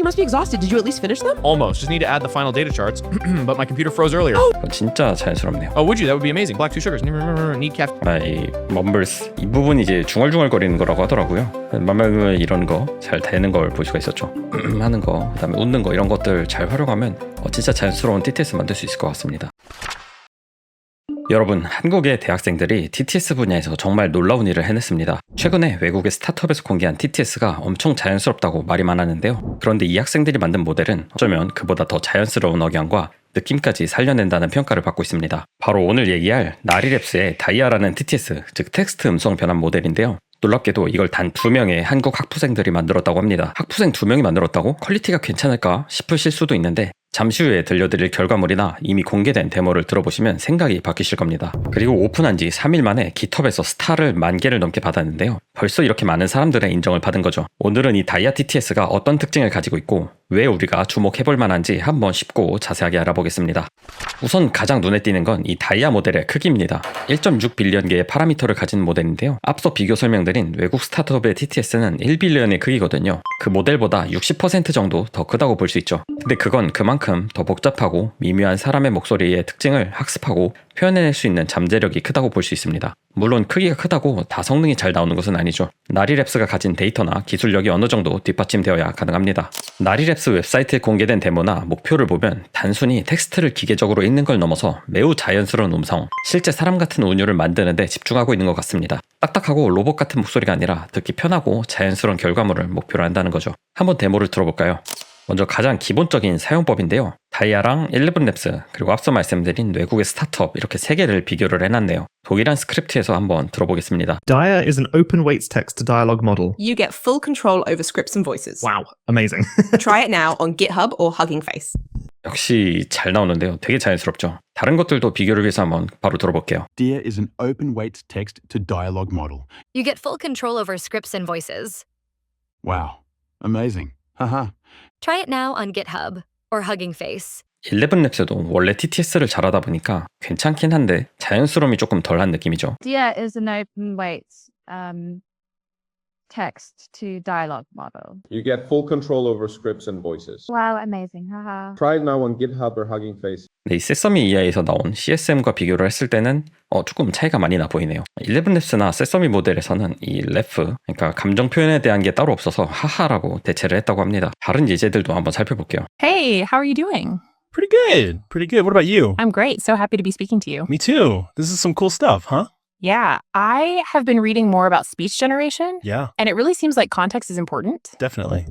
You must be exhausted. Did you at least finish them? Almost. Just need to add the final data charts, but my computer froze earlier. 진짜 자연스럽네요. Oh, would you? That would be amazing. Black 2 sugars. Need caffeine. 이 멈블스 이 부분이 이제 중얼중얼거리는 거라고 하더라고요. 말말 이런 거 잘 되는 걸 볼 수가 있었죠. 하는 거, 그다음에 웃는 거 이런 것들 잘 활용하면 진짜 자연스러운 TTS 만들 수 있을 것 같습니다. 여러분, 한국의 대학생들이 TTS 분야에서 정말 놀라운 일을 해냈습니다. 최근에 외국의 스타트업에서 공개한 TTS가 엄청 자연스럽다고 말이 많았는데요. 그런데 이 학생들이 만든 모델은 어쩌면 그보다 더 자연스러운 억양과 느낌까지 살려낸다는 평가를 받고 있습니다. 바로 오늘 얘기할 나리랩스의 다이아라는 TTS, 즉 텍스트 음성 변환 모델인데요. 놀랍게도 이걸 단 2명의 한국 학부생들이 만들었다고 합니다. 학부생 2명이 만들었다고? 퀄리티가 괜찮을까 싶으실 수도 있는데 잠시 후에 들려드릴 결과물이나 이미 공개된 데모를 들어보시면 생각이 바뀌실 겁니다. 그리고 오픈한 지 3일 만에 깃허브에서 스타를 10,000개를 넘게 받았는데요. 벌써 이렇게 많은 사람들의 인정을 받은 거죠. 오늘은 이 다이아 TTS가 어떤 특징을 가지고 있고 왜 우리가 주목해볼 만한지 한번 쉽고 자세하게 알아보겠습니다. 우선 가장 눈에 띄는 건 이 다이아 모델의 크기입니다. 1.6 빌리언 개의 파라미터를 가진 모델인데요. 앞서 비교 설명드린 외국 스타트업의 TTS는 1빌리언의 크기거든요. 그 모델보다 60% 정도 더 크다고 볼 수 있죠. 근데 그건 그만큼 더 복잡하고 미묘한 사람의 목소리의 특징을 학습하고 표현해낼 수 있는 잠재력이 크다고 볼 수 있습니다. 물론 크기가 크다고 다 성능이 잘 나오는 것은 아니죠. 나리랩스가 가진 데이터나 기술력이 어느 정도 뒷받침되어야 가능합니다. 나리랩스 웹사이트에 공개된 데모나 목표를 보면 단순히 텍스트를 기계적으로 읽는 걸 넘어서 매우 자연스러운 음성, 실제 사람 같은 운율을 만드는 데 집중하고 있는 것 같습니다. 딱딱하고 로봇 같은 목소리가 아니라 듣기 편하고 자연스러운 결과물을 목표로 한다는 거죠. 한번 데모를 들어볼까요? 먼저 가장 기본적인 사용법인데요. 다이아랑 11랩스 그리고 앞서 말씀드린 외국의 스타트업 이렇게 3개를 비교를 해놨네요. 독일한 스크립트에서 한번 들어보겠습니다. Dia is an open weights text to dialogue model. You get full control over scripts and voices. Wow, amazing. Try it now on GitHub or Hugging Face. 역시 잘 나오는데요. 되게 자연스럽죠. 다른 것들도 비교를 위해서 한번 바로 들어볼게요. Dia is an open weights text to dialogue model. You get full control over scripts and voices. Wow, amazing. Haha. Try it now on GitHub or Hugging Face. 11랩스도 원래 TTS를 잘하다 보니까 괜찮긴 한데 자연스러움이 조금 덜한 느낌이죠. Dia is an open weights text to dialogue model. You get full control over scripts and voices. Wow, amazing. Haha. Try it now on GitHub or Hugging Face. 네, 이 세서미 EI에서 나온 CSM과 비교를 했을 때는 조금 차이가 많이 나 보이네요. 11랩스나 세서미 모델에서는 이 레프, 그러니까 감정 표현에 대한 게 따로 없어서 하하라고 대체를 했다고 합니다. 다른 예제들도 한번 살펴볼게요. Hey, how are you doing? Pretty good. Pretty good. What about you? I'm great. So happy to be speaking to you. Me too. This is some cool stuff, huh? Yeah, I have been reading more about speech generation, Yeah, and it really seems like context is important. definitely.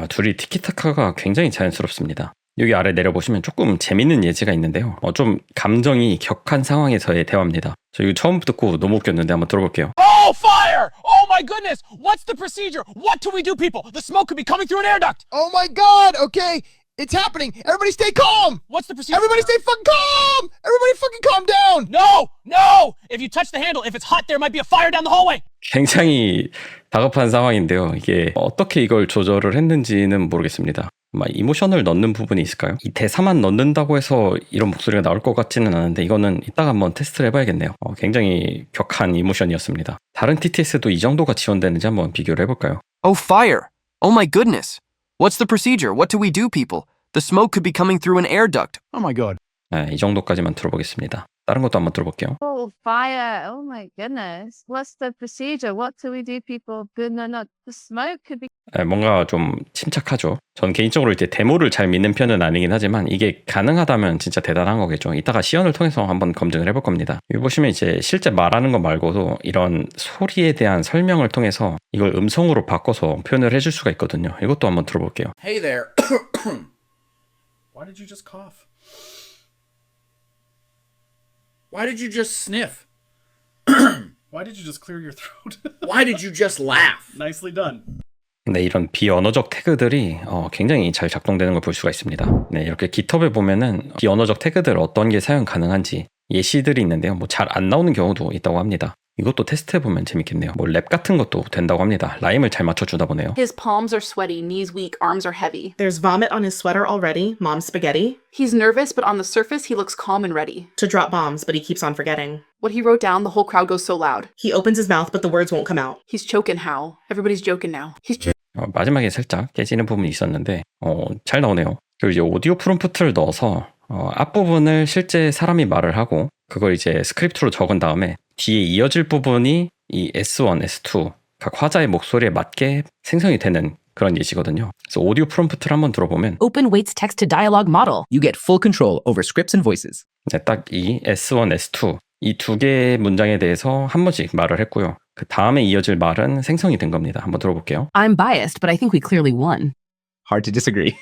둘이 티키타카가 굉장히 자연스럽습니다. 여기 아래 내려보시면 조금 재밌는 예제가 있는데요. 좀 감정이 격한 상황에서의 대화입니다. 저 이거 처음 듣고 너무 웃겼는데 한번 들어볼게요. Oh, fire! Oh my goodness! What's the procedure? What do we do, people? The smoke could be coming through an air duct! Oh my god, okay. It's happening. Everybody stay calm. What's the procedure? Everybody stay fucking calm. Everybody fucking calm down. No! No! If you touch the handle, if it's hot, there might be a fire down the hallway! 굉장히 다급한 상황인데요. 이게 어떻게 이걸 조절을 했는지는 모르겠습니다. 이모션을 넣는 부분이 있을까요? 이 대사만 넣는다고 해서 이런 목소리가 나올 것 같지는 않은데 이거는 이따가 한번 테스트를 해봐야겠네요. 굉장히 격한 이모션이었습니다. 다른 TTS도 이 정도가 지원되는지 한번 비교를 해볼까요? Oh, fire! Oh my goodness! What's the procedure? What do we do, people? The smoke could be coming through an air duct. Oh my god. 이 정도까지만 들어보겠습니다. 다른 것도 한번 들어볼게요. Oh, fire. Oh my goodness. What's the procedure? What do we do, people? No, the smoke could be... 뭔가 좀 침착하죠. 전 개인적으로 이제 데모를 잘 믿는 편은 아니긴 하지만 이게 가능하다면 진짜 대단한 거겠죠. 이따가 시연을 통해서 한번 검증을 해볼 겁니다. 여기 보시면 이제 실제 말하는 거 말고도 이런 소리에 대한 설명을 통해서 이걸 음성으로 바꿔서 표현을 해줄 수가 있거든요. 이것도 한번 들어볼게요. Hey there. Why did you just cough? Why did you just sniff? Why did you just clear your throat? Why did you just laugh? Nicely done. 네, 이런 비언어적 태그들이 굉장히 잘 작동되는 걸 볼 수가 있습니다. 네, 이렇게 깃허브에 보면은 비언어적 태그들 어떤 게 사용 가능한지 예시들이 있는데요. 잘 안 나오는 경우도 있다고 합니다. 이것도 테스트해보면 재밌겠네요. 랩 같은 것도 된다고 합니다. 라임을 잘 맞춰주다 보네요. His palms are sweaty, knees weak, arms are heavy. There's vomit on his sweater already. Mom's spaghetti. He's nervous, but on the surface, he looks calm and ready. To drop bombs, but he keeps on forgetting. What he wrote down, the whole crowd goes so loud. He opens his mouth, but the words won't come out. He's choking, Hal. Everybody's joking now. 마지막에 살짝 깨지는 부분이 있었는데 잘 나오네요. 그리고 이제 오디오 프롬프트를 넣어서 앞부분을 실제 사람이 말을 하고 그걸 이제 스크립트로 적은 다음에 뒤에 이어질 부분이 이 S1, S2 각 화자의 목소리에 맞게 생성이 되는 그런 예시거든요. 그래서 오디오 프롬프트를 한번 들어보면 Open waits text to dialogue model. You get full control over scripts and voices. 네, 딱 이 S1, S2 이 두 개의 문장에 대해서 한 번씩 말을 했고요. 그 다음에 이어질 말은 생성이 된 겁니다. 한번 들어볼게요. I'm biased, but I think we clearly won. Hard to disagree.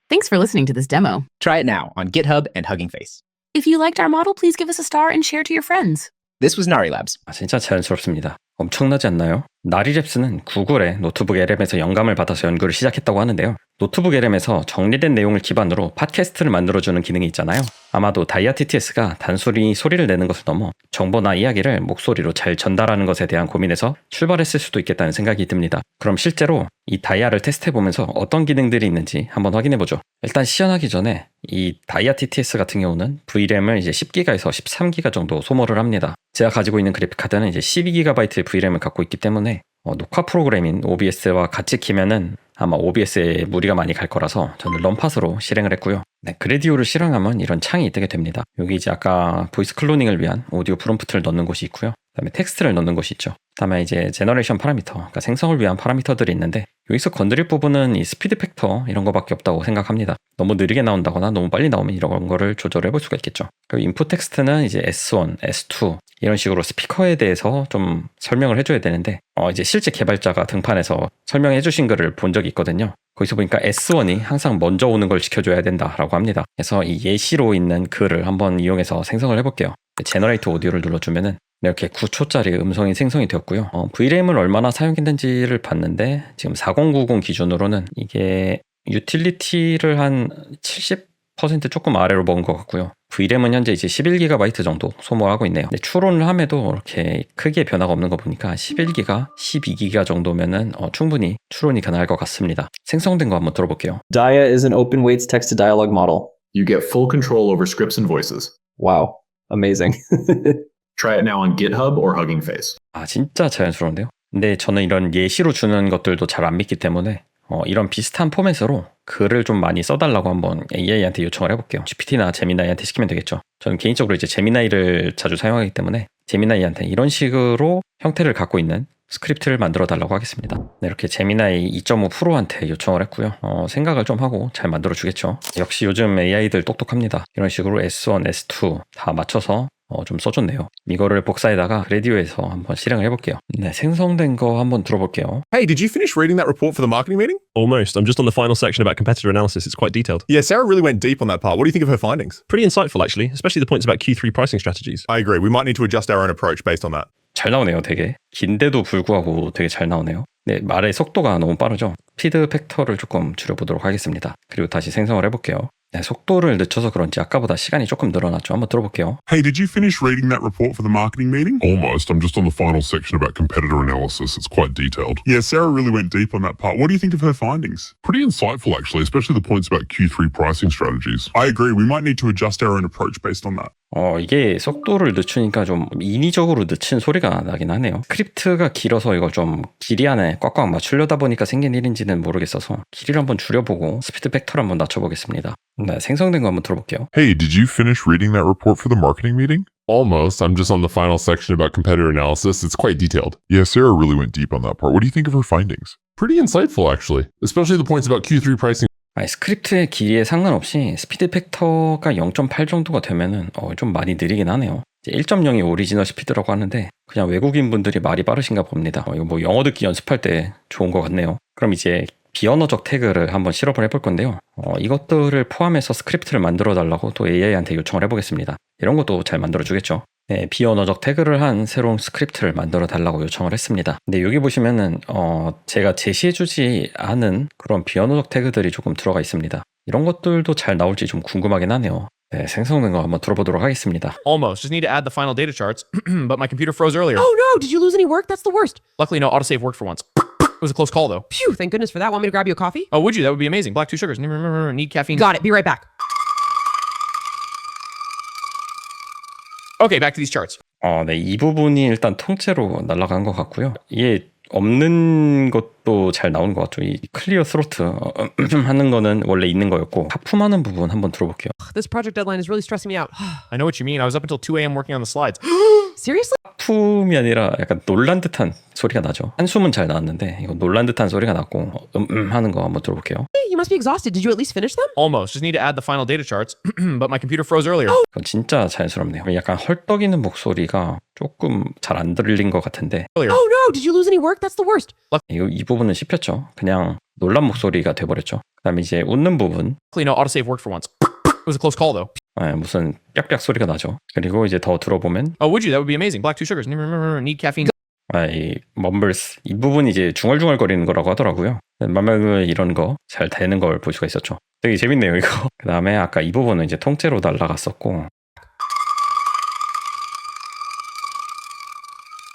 Thanks for listening to this demo. Try it now on GitHub and Hugging Face. If you liked our model, please give us a star and share to your friends. This was Nari Labs. 진짜 자연스럽습니다. 엄청나지 않나요? 나리랩스는 구글의 노트북 LM에서 영감을 받아서 연구를 시작했다고 하는데요. 노트북 LM에서 정리된 내용을 기반으로 팟캐스트를 만들어주는 기능이 있잖아요. 아마도 다이아 TTS가 단순히 소리를 내는 것을 넘어 정보나 이야기를 목소리로 잘 전달하는 것에 대한 고민에서 출발했을 수도 있겠다는 생각이 듭니다. 그럼 실제로 이 다이아를 테스트해보면서 어떤 기능들이 있는지 한번 확인해보죠. 일단 시연하기 전에 이 다이아 TTS 같은 경우는 VRAM을 이제 10기가에서 13기가 정도 소모를 합니다. 제가 가지고 있는 그래픽카드는 이제 12GB의 VRAM을 갖고 있기 때문에 녹화 프로그램인 OBS와 같이 키면은 아마 OBS에 무리가 많이 갈 거라서 저는 럼팟으로 실행을 했고요. 네, 그래디오를 실행하면 이런 창이 뜨게 됩니다. 여기 이제 아까 보이스 클로닝을 위한 오디오 프롬프트를 넣는 곳이 있고요. 그다음에 텍스트를 넣는 곳이 있죠. 그다음에 이제 제너레이션 파라미터, 그러니까 생성을 위한 파라미터들이 있는데 여기서 건드릴 부분은 이 스피드 팩터 이런 거밖에 없다고 생각합니다. 너무 느리게 나온다거나 너무 빨리 나오면 이런 거를 조절해 볼 수가 있겠죠. 그리고 인풋 텍스트는 이제 S1, S2 이런 식으로 스피커에 대해서 좀 설명을 해줘야 되는데 이제 실제 개발자가 등판해서 설명해 주신 글을 본 적이 있거든요. 거기서 보니까 S1이 항상 먼저 오는 걸 지켜줘야 된다라고 합니다. 그래서 이 예시로 있는 글을 한번 이용해서 생성을 해볼게요. 제너레이트 오디오를 눌러주면은 이렇게 9초짜리 음성이 생성이 되었고요. VRAM을 얼마나 사용했는지를 봤는데 지금 4090 기준으로는 이게 유틸리티를 한 70% 조금 아래로 먹은 것 같고요. VRAM은 현재 이제 11GB 정도 소모하고 있네요. 근데 추론을 함에도 이렇게 크게 변화가 없는 거 보니까 11GB, 12GB 정도면은 충분히 추론이 가능할 것 같습니다. 생성된 거 한번 들어볼게요. Dia is an open weights text to dialogue model. You get full control over scripts and voices. Wow, amazing. Try it now on GitHub or Hugging Face. 진짜 자연스러운데요? 근데 저는 이런 예시로 주는 것들도 잘 안 믿기 때문에 이런 비슷한 포맷으로 글을 좀 많이 써달라고 한번 AI한테 요청을 해볼게요. GPT나 제미나이한테 시키면 되겠죠. 저는 개인적으로 이제 제미나이를 자주 사용하기 때문에 제미나이한테 이런 식으로 형태를 갖고 있는 스크립트를 만들어 달라고 하겠습니다. 네, 이렇게 제미나이 2.5 프로한테 요청을 했고요. 생각을 좀 하고 잘 만들어 주겠죠. 역시 요즘 AI들 똑똑합니다. 이런 식으로 S1, S2 다 맞춰서 좀 써줬네요. 이거를 복사에다가 그래디오에서 한번 실행을 해볼게요. 네, 생성된 거 한번 들어볼게요. Hey, did you finish reading that report for the marketing meeting? Almost. I'm just on the final section about competitor analysis. It's quite detailed. Yeah, Sarah really went deep on that part. What do you think of her findings? Pretty insightful, actually, especially the points about Q3 pricing strategies. I agree. We might need to adjust our own approach based on that. 잘 나오네요, 되게. 긴데도 불구하고 되게 잘 나오네요. 네, 말의 속도가 너무 빠르죠. 스피드 팩터를 조금 줄여보도록 하겠습니다. 그리고 다시 생성을 해볼게요. 네, 속도를 늦춰서 그런지 아까보다 시간이 조금 늘어났죠. 한번 들어볼게요. Hey, did you finish reading that report for the marketing meeting? Almost. I'm just on the final section about competitor analysis. It's quite detailed. Yeah, Sarah really went deep on that part. What do you think of her findings? Pretty insightful, actually, especially the points about Q3 pricing strategies. I agree. We might need to adjust our own approach based on that. 이게 속도를 늦추니까 좀 인위적으로 늦춘 소리가 나긴 하네요. 스크립트가 길어서 이걸 좀 길이 안에 꽉꽉 맞추려다 보니까 생긴 일인지는 모르겠어서 길이를 한번 줄여보고 스피드 팩터를 한번 낮춰보겠습니다. 네, 생성된 거 한번 들어볼게요. Hey, did you finish reading that report for the marketing meeting? Almost. I'm just on the final section about competitor analysis. It's quite detailed. Yeah, Sarah really went deep on that part. What do you think of her findings? Pretty insightful, actually, especially the points about Q3 pricing. 스크립트의 길이에 상관없이 스피드 팩터가 0.8 정도가 되면은 좀 많이 느리긴 하네요. 1.0이 오리지널 스피드라고 하는데 그냥 외국인 분들이 말이 빠르신가 봅니다. 이거 뭐 영어 듣기 연습할 때 좋은 것 같네요. 그럼 이제 비언어적 태그를 한번 실험을 해볼 건데요. 이것들을 포함해서 스크립트를 만들어 달라고 또 AI한테 요청을 해보겠습니다. 이런 것도 잘 만들어 주겠죠. 네, 비언어적 태그를 한 새로운 스크립트를 만들어 달라고 요청을 했습니다. 근데 여기 보시면은 제가 제시해주지 않은 그런 비언어적 태그들이 조금 들어가 있습니다. 이런 것들도 잘 나올지 좀 궁금하긴 하네요. 네, 생성된 거 한번 들어보도록 하겠습니다. Almost. Just need to add the final data charts, but my computer froze earlier. Oh no! Did you lose any work? That's the worst. Luckily, no autosave worked for once. It was a close call, though. Phew, thank goodness for that. Want me to grab you a coffee? Oh, would you? That would be amazing. Black 2 sugars. Need caffeine. Got it. Be right back. Okay, back to these charts. 네, 이 부분이 일단 통째로 날아간 것 같고요. 이게 없는 것도 잘 나오는 것 같죠. 이 클리어 스로트 하는 거는 원래 있는 거였고 하품하는 부분 한번 들어볼게요. This project deadline is really stressing me out. I know what you mean. I was up until 2 a.m. working on the slides. Seriously? 하품이 아니라 약간 놀란 듯한 소리가 나죠. 한숨은 잘 나왔는데 이거 놀란 듯한 소리가 났고 하는 거 한번 들어볼게요. You must be exhausted. Did you at least finish them? Almost. Just need to add the final data charts, but my computer froze earlier. 그건 진짜 자연스럽네요. 약간 헐떡이는 목소리가 조금 잘 안 들린 것 같은데 Oh no! Did you lose any work? That's the worst. 이 부분은 씹혔죠. 그냥 놀란 목소리가 돼버렸죠. 그다음에 이제 웃는 부분 Luckily, no autosave worked for once. It was a close call, though. 무슨 빽빽 소리가 나죠. 그리고 이제 더 들어보면 Oh, would you? That would be amazing. Black 2 sugars. Need caffeine. 이 멈블스 이 부분이 이제 중얼중얼거리는 거라고 하더라고요. 말말 이런 거 잘 되는 걸 볼 수가 있었죠. 되게 재밌네요 이거. 그 다음에 아까 이 부분은 이제 통째로 날라갔었고.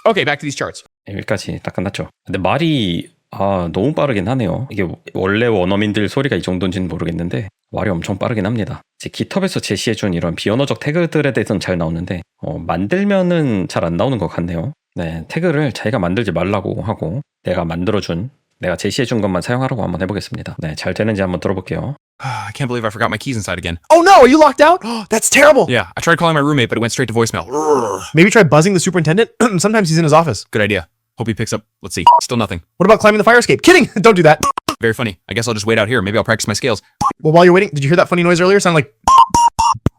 Okay, back to these charts. 여기까지 딱 끝났죠. 근데 말이 너무 빠르긴 하네요. 이게 원래 원어민들 소리가 이 정도인지는 모르겠는데 말이 엄청 빠르긴 합니다. 이제 GitHub에서 제시해준 이런 비언어적 태그들에 대해서는 잘 나오는데 만들면은 잘 안 나오는 것 같네요. 네, 태그를 자기가 만들지 말라고 하고 내가 제시해준 것만 사용하라고 한번 해보겠습니다. 네, 잘 되는지 한번 들어볼게요. I can't believe I forgot my keys inside again. Oh no, are you locked out? That's terrible. Yeah, I tried calling my roommate, but it went straight to voicemail. Maybe try buzzing the superintendent. Sometimes he's in his office. Good idea. Hope he picks up. Let's see. Still nothing. What about climbing the fire escape? Kidding! Don't do that. Very funny. I guess I'll just wait out here. Maybe I'll practice my scales. Well, while you're waiting, did you hear that funny noise earlier? It sounded like...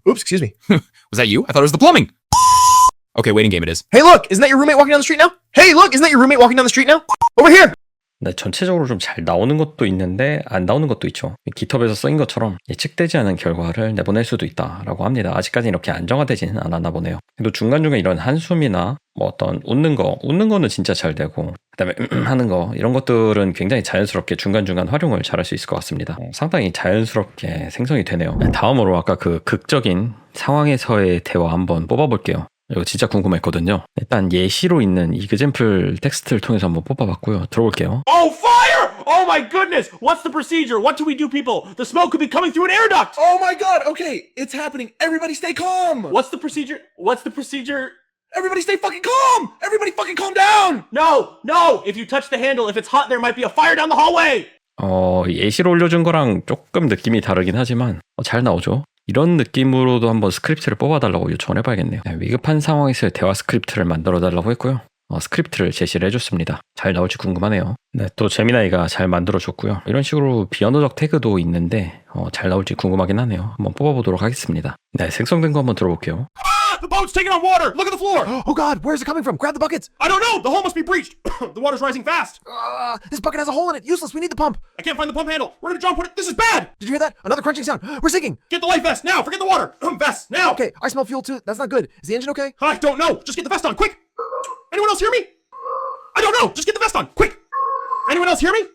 Oops, excuse me. Was that you? I thought it was the plumbing. Okay, waiting game it is. Hey, look! Isn't that your roommate walking down the street now? Hey, look! Isn't that your roommate walking down the street now? Over here! 네, 전체적으로 좀 잘 나오는 것도 있는데 안 나오는 것도 있죠. GitHub에서 쓰인 것처럼 예측되지 않은 결과를 내보낼 수도 있다라고 합니다. 아직까지 이렇게 안정화되지는 않았나 보네요. 그래도 중간중간 이런 한숨이나 뭐 어떤 웃는 거는 진짜 잘 되고 그다음에 하는 거 이런 것들은 굉장히 자연스럽게 중간중간 활용을 잘할 수 있을 것 같습니다. 상당히 자연스럽게 생성이 되네요. 다음으로 아까 그 극적인 상황에서의 대화 한번 뽑아볼게요. 이거 진짜 궁금했거든요. 일단 예시로 있는 이그젬플 텍스트를 통해서 한번 뽑아봤고요. 들어볼게요. Oh, fire! Oh my goodness! What's the procedure? What do we do, people? The smoke could be coming through an air duct! Oh my god! Okay, it's happening. Everybody stay calm! What's the procedure? What's the procedure? Everybody stay fucking calm! Everybody fucking calm down! No! If you touch the handle, if it's hot, there might be a fire down the hallway! 예시로 올려준 거랑 조금 느낌이 다르긴 하지만 잘 나오죠. 이런 느낌으로도 한번 스크립트를 뽑아달라고 요청을 해봐야겠네요. 네, 위급한 상황에서의 대화 스크립트를 만들어달라고 했고요. 스크립트를 제시를 해줬습니다. 잘 나올지 궁금하네요. 네, 또 제미나이가 잘 만들어줬고요. 이런 식으로 비언어적 태그도 있는데 잘 나올지 궁금하긴 하네요. 한번 뽑아보도록 하겠습니다. 네, 생성된 거 한번 들어볼게요. The boat's taking on water! Look at the floor! Oh god, where's it coming from? Grab the buckets! I don't know! The hole must be breached! The water's rising fast! This bucket has a hole in it! Useless, we need the pump! I can't find the pump handle! Where did John put it? This is bad! Did you hear that? Another crunching sound! We're sinking! Get the life vest now! Forget the water! Vest, now! Okay, I smell fuel too. That's not good. Is the engine okay? I don't know! Just get the vest on, quick! Anyone else hear me? I don't know! Just get the vest on, quick! Anyone else hear me?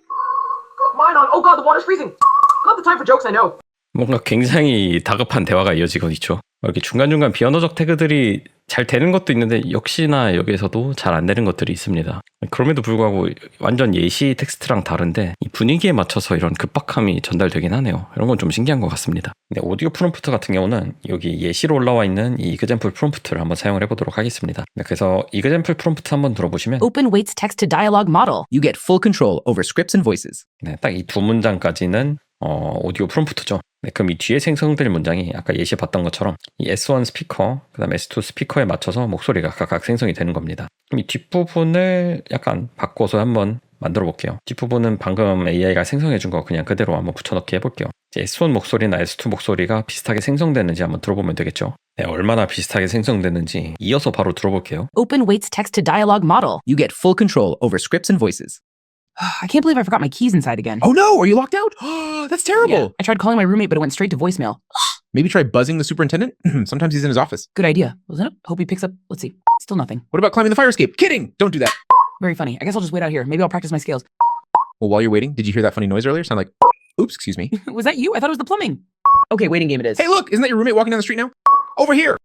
Mine on. Oh god, the water's freezing. Not the time for jokes, I know. 뭔가 굉장히 다급한 대화가 이어지곤 있죠. 이렇게 중간중간 비언어적 태그들이 잘 되는 것도 있는데 역시나 여기에서도 잘 안 되는 것들이 있습니다. 그럼에도 불구하고 완전 예시 텍스트랑 다른데 이 분위기에 맞춰서 이런 급박함이 전달되긴 하네요. 이런 건 좀 신기한 것 같습니다. 근데 오디오 프롬프트 같은 경우는 여기 예시로 올라와 있는 이 이그젬플 프롬프트를 한번 사용을 해보도록 하겠습니다. 그래서 이그젬플 프롬프트 한번 들어보시면 Open waits text to dialogue model. You get full control over scripts and voices. 네, 딱 이 두 문장까지는 오디오 프롬프트죠. 네, 그럼 이 뒤에 생성될 문장이 아까 예시 봤던 것처럼 이 S1 스피커, 그 다음 S2 스피커에 맞춰서 목소리가 각각 생성이 되는 겁니다. 그럼 이 뒷부분을 약간 바꿔서 한번 만들어 볼게요. 뒷부분은 방금 AI가 생성해 준 거 그냥 그대로 한번 붙여넣기 해볼게요. 이제 S1 목소리나 S2 목소리가 비슷하게 생성되는지 한번 들어보면 되겠죠. 네, 얼마나 비슷하게 생성되는지 이어서 바로 들어볼게요. Open waits text to dialogue model. You get full control over scripts and voices. I can't believe I forgot my keys inside again. Oh no, are you locked out? That's terrible. Yeah, I tried calling my roommate, but it went straight to voicemail. Maybe try buzzing the superintendent. Sometimes he's in his office. Good idea. Wasn't it? Hope he picks up. Let's see. Still nothing. What about climbing the fire escape? Kidding! Don't do that. Very funny. I guess I'll just wait out here. Maybe I'll practice my scales. Well, while you're waiting, did you hear that funny noise earlier? Sound like, oops, excuse me. Was that you? I thought it was the plumbing. Okay, waiting game it is. Hey, look, isn't that your roommate walking down the street now? Over here.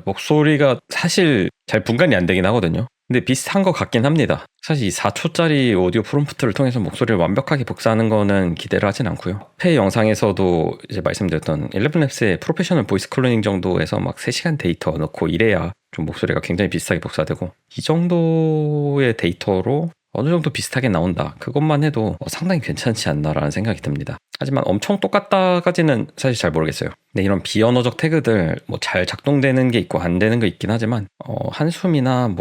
목소리가 사실 잘 분간이 안 되긴 하거든요. 근데 비슷한 것 같긴 합니다. 사실 이 4초짜리 오디오 프롬프트를 통해서 목소리를 완벽하게 복사하는 거는 기대를 하진 않고요. 회 영상에서도 이제 말씀드렸던 11labs의 프로페셔널 보이스 클로닝 정도에서 막 3시간 데이터 넣고 이래야 좀 목소리가 굉장히 비슷하게 복사되고 이 정도의 데이터로 어느 정도 비슷하게 나온다. 그것만 해도 상당히 괜찮지 않나라는 생각이 듭니다. 하지만 엄청 똑같다까지는 사실 잘 모르겠어요. 근데 이런 비언어적 태그들 잘 작동되는 게 있고 안 되는 거 있긴 하지만 한숨이나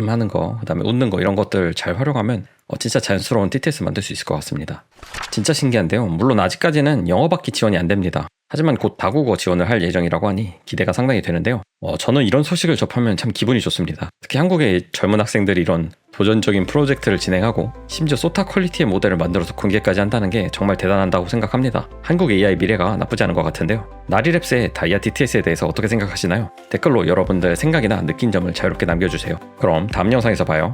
하는 거, 그다음에 웃는 거 이런 것들 잘 활용하면 진짜 자연스러운 TTS 만들 수 있을 것 같습니다. 진짜 신기한데요. 물론 아직까지는 영어밖에 지원이 안 됩니다. 하지만 곧 다국어 지원을 할 예정이라고 하니 기대가 상당히 되는데요. 저는 이런 소식을 접하면 참 기분이 좋습니다. 특히 한국의 젊은 학생들이 이런 도전적인 프로젝트를 진행하고 심지어 소타 퀄리티의 모델을 만들어서 공개까지 한다는 게 정말 대단하다고 생각합니다. 한국 AI 미래가 나쁘지 않은 것 같은데요. 나리랩스의 다이아 TTS에 대해서 어떻게 생각하시나요? 댓글로 여러분들의 생각이나 느낀 점을 자유롭게 남겨주세요. 그럼 다음 영상에서 봐요.